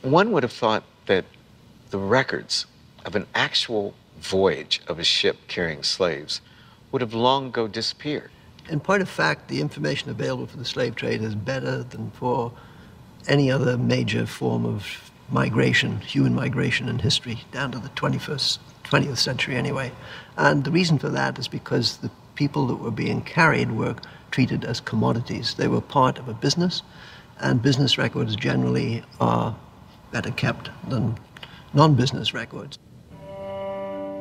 One would have thought that the records of an actual voyage of a ship carrying slaves would have long ago disappeared. In point of fact, the information available for the slave trade is better than for any other major form of migration, human migration in history, down to the 20th century anyway. And the reason for that is because the people that were being carried were treated as commodities. They were part of a business, and business records generally are better kept than non-business records.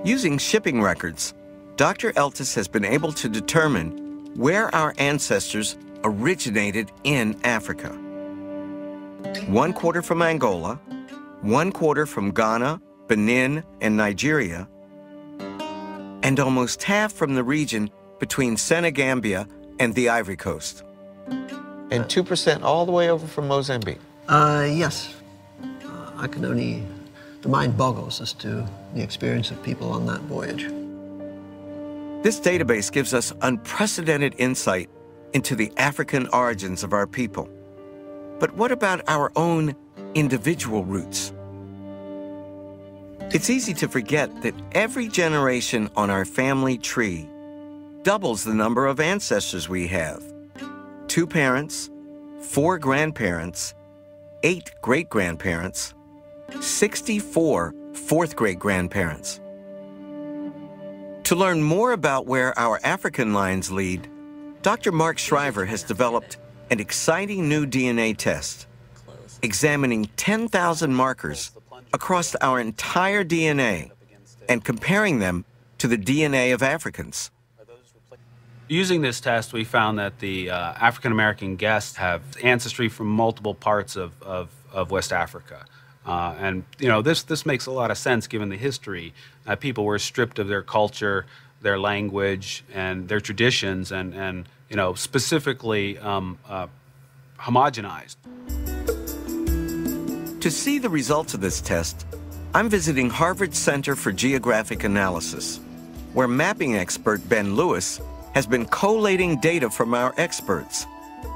Using shipping records, Dr. Eltis has been able to determine where our ancestors originated in Africa. 1/4 from Angola, 1/4 from Ghana, Benin, and Nigeria, and almost half from the region between Senegambia and the Ivory Coast. And 2% all the way over from Mozambique. Yes. I can only, the mind boggles as to the experience of people on that voyage. This database gives us unprecedented insight into the African origins of our people. But what about our own individual roots? It's easy to forget that every generation on our family tree doubles the number of ancestors we have. 2 parents, 4 grandparents, 8 great-grandparents, 64 fourth great-grandparents. To learn more about where our African lines lead, Dr. Mark Shriver has developed an exciting new DNA test, examining 10,000 markers across our entire DNA and comparing them to the DNA of Africans. Using this test, we found that the African-American guests have ancestry from multiple parts of West Africa. And, you know, this makes a lot of sense given the history. People were stripped of their culture, their language, and their traditions, and you know, specifically homogenized. To see the results of this test, I'm visiting Harvard Center for Geographic Analysis, where mapping expert Ben Lewis has been collating data from our experts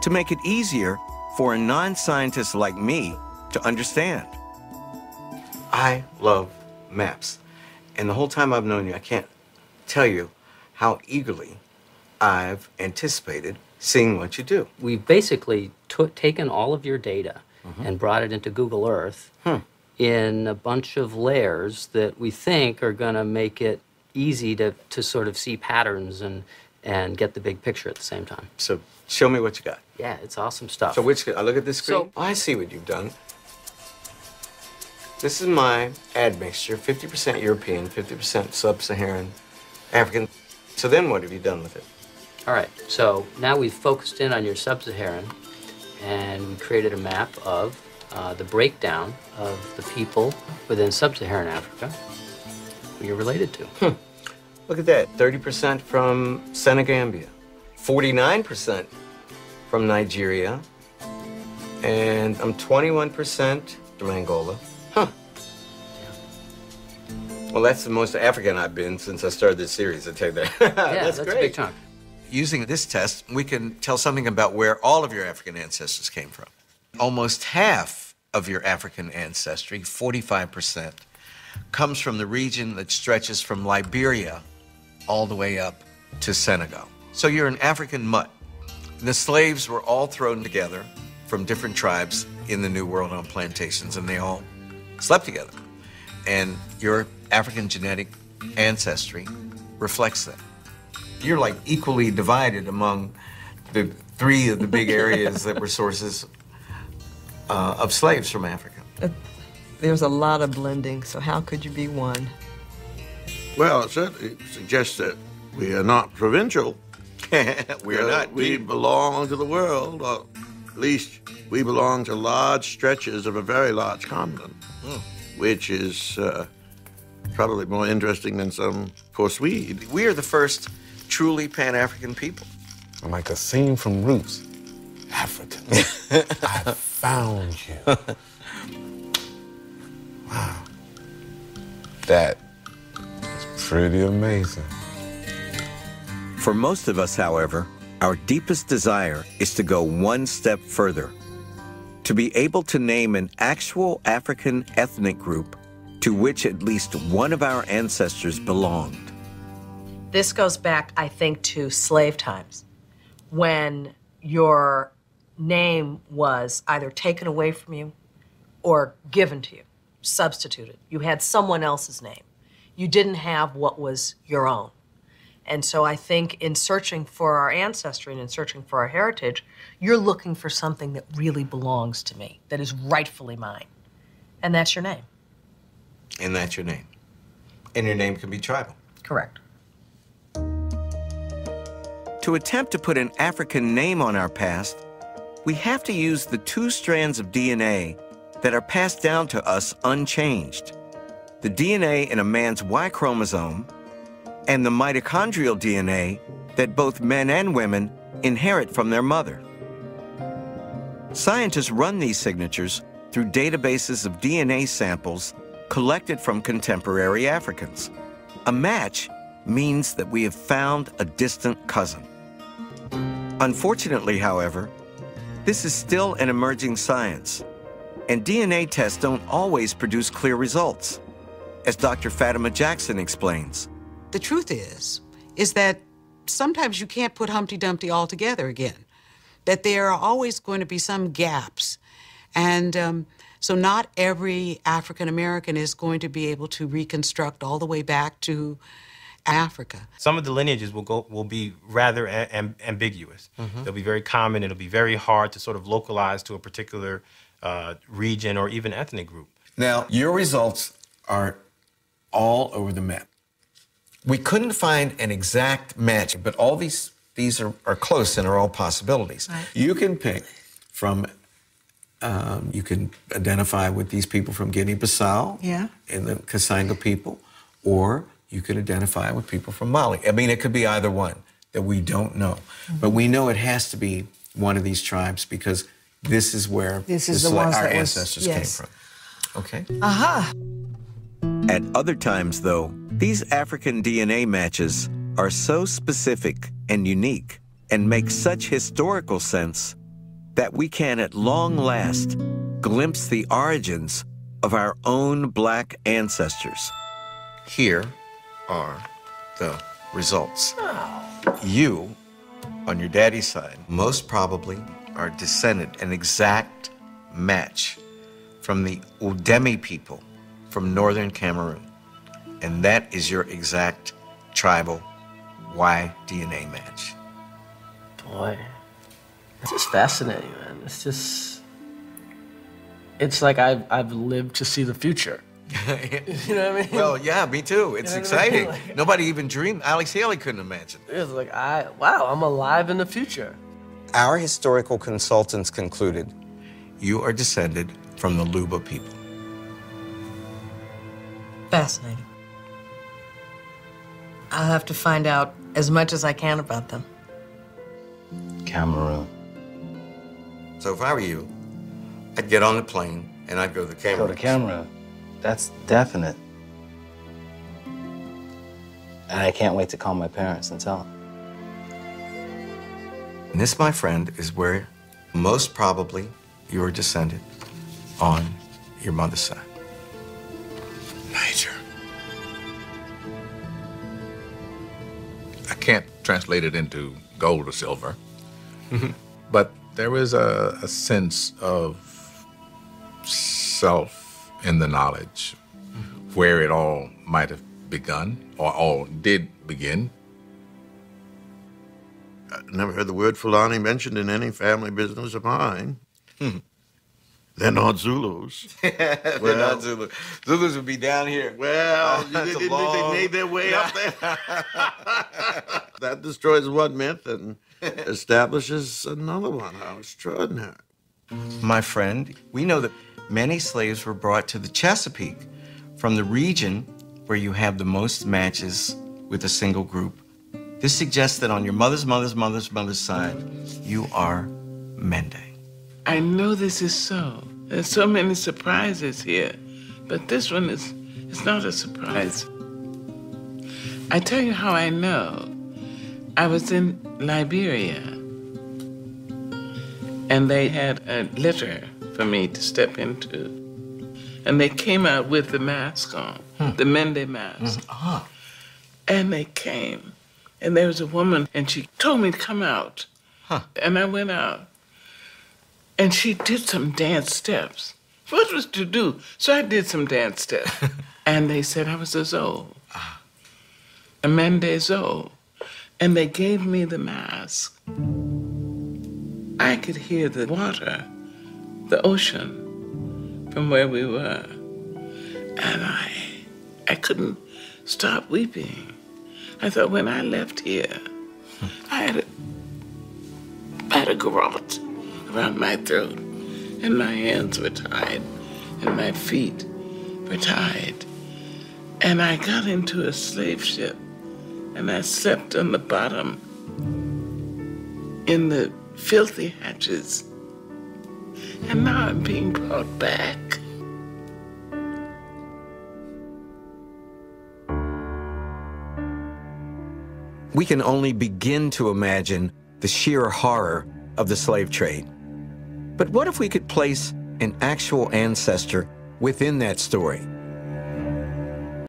to make it easier for a non-scientist like me to understand. I love maps. And the whole time I've known you, I can't tell you how eagerly I've anticipated seeing what you do. We've basically taken all of your data and brought it into Google Earth in a bunch of layers that we think are going to make it easy to sort of see patterns and get the big picture at the same time. So show me what you got. Yeah, it's awesome stuff. So I look at this screen. Oh, I see what you've done. This is my admixture, 50% European, 50% Sub-Saharan African. So then what have you done with it? All right, so now we've focused in on your Sub-Saharan, and we created a map of the breakdown of the people within Sub-Saharan Africa who you're related to. Look at that, 30% from Senegambia, 49% from Nigeria, and I'm 21% from Angola. Huh. Well, that's the most African I've been since I started this series, I tell you that. Yeah, that's a great. big chunk. Using this test, we can tell something about where all of your African ancestors came from. Almost half of your African ancestry, 45%, comes from the region that stretches from Liberia all the way up to Senegal. So you're an African mutt. The slaves were all thrown together from different tribes in the New World on plantations, and they all slept together. And your African genetic ancestry reflects that. You're like equally divided among the 3 of the big areas that were sources of slaves from Africa. There's a lot of blending, so how could you be one? Well, it certainly suggests that we are not provincial. We are not. We belong to the world, or at least we belong to large stretches of a very large continent, which is probably more interesting than some poor Swede. We are the first truly Pan-African people. I'm like a scene from Roots. African. I found you. Wow. That is pretty amazing. For most of us, however, our deepest desire is to go one step further. to be able to name an actual African ethnic group to which at least one of our ancestors belonged. This goes back, I think, to slave times, when your name was either taken away from you or given to you, substituted. You had someone else's name. You didn't have what was your own. And so I think in searching for our ancestry and in searching for our heritage, you're looking for something that really belongs to me, that is rightfully mine. And that's your name. And that's your name. And your name can be tribal. Correct. To attempt to put an African name on our past, we have to use the 2 strands of DNA that are passed down to us unchanged. The DNA in a man's Y chromosome and the mitochondrial DNA that both men and women inherit from their mother. Scientists run these signatures through databases of DNA samples collected from contemporary Africans. A match means that we have found a distant cousin. Unfortunately, however, this is still an emerging science, and DNA tests don't always produce clear results, as Dr. Fatima Jackson explains. The truth is that sometimes you can't put Humpty Dumpty all together again, that there are always going to be some gaps. And so not every African American is going to be able to reconstruct all the way back to Africa. Some of the lineages will be rather ambiguous. They'll be very common. It'll be very hard to sort of localize to a particular region or even ethnic group. Now, your results are all over the map. We couldn't find an exact match, but all these are close and are all possibilities. Right. You can pick from, you can identify with these people from Guinea-Bissau and the Kasanga people, or you could identify with people from Mali. I mean, it could be either one that we don't know. But we know it has to be one of these tribes because this is where our ancestors came from. Okay? Aha! At other times, though, these African DNA matches are so specific and unique and make such historical sense that we can at long last glimpse the origins of our own black ancestors. Here are the results. You, on your daddy's side, most probably are descended, an exact match from the Udemy people from northern Cameroon. And that is your exact tribal Y DNA match. Boy, it's just fascinating, man. It's just, it's like I've lived to see the future. You know what I mean? Well, yeah, me too. It's exciting. Like, nobody even dreamed. Alex Haley couldn't imagine. it was like, wow, I'm alive in the future. Our historical consultants concluded You are descended from the Luba people. Fascinating. I'll have to find out as much as I can about them. Cameroon. So if I were you, I'd get on the plane and I'd go to Cameroon. Go to Cameroon. That's definite. And I can't wait to call my parents and tell them. And this, my friend, is where most probably you are descended on your mother's side. Niger. I can't translate it into gold or silver, but there is a sense of self in the knowledge where it all might have begun or all did begin. I never heard the word Fulani mentioned in any family business of mine. They're not Zulus. They're not Zulus. Zulus would be down here. Well, they made their way up there. That destroys one myth and establishes another one. How extraordinary. My friend, we know that many slaves were brought to the Chesapeake from the region where you have the most matches with a single group. This suggests that on your mother's side, you are Mende. I know this is so. There's so many surprises here, but this one it's not a surprise. I tell you how I know. I was in Liberia, and they had a litter for me to step into. And they came out with the mask on, the Mende mask. And they came, and there was a woman, and she told me to come out. And I went out, and she did some dance steps. What was to do? So I did some dance steps. And they said I was a Zoe, a Mende Zoe. And they gave me the mask. I could hear the water, the ocean, from where we were. And I couldn't stop weeping. I thought when I left here, I had a garrote around my throat, and my hands were tied, and my feet were tied. And I got into a slave ship, and I slept on the bottom in the filthy hatches. And now I'm being brought back. We can only begin to imagine the sheer horror of the slave trade. But what if we could place an actual ancestor within that story?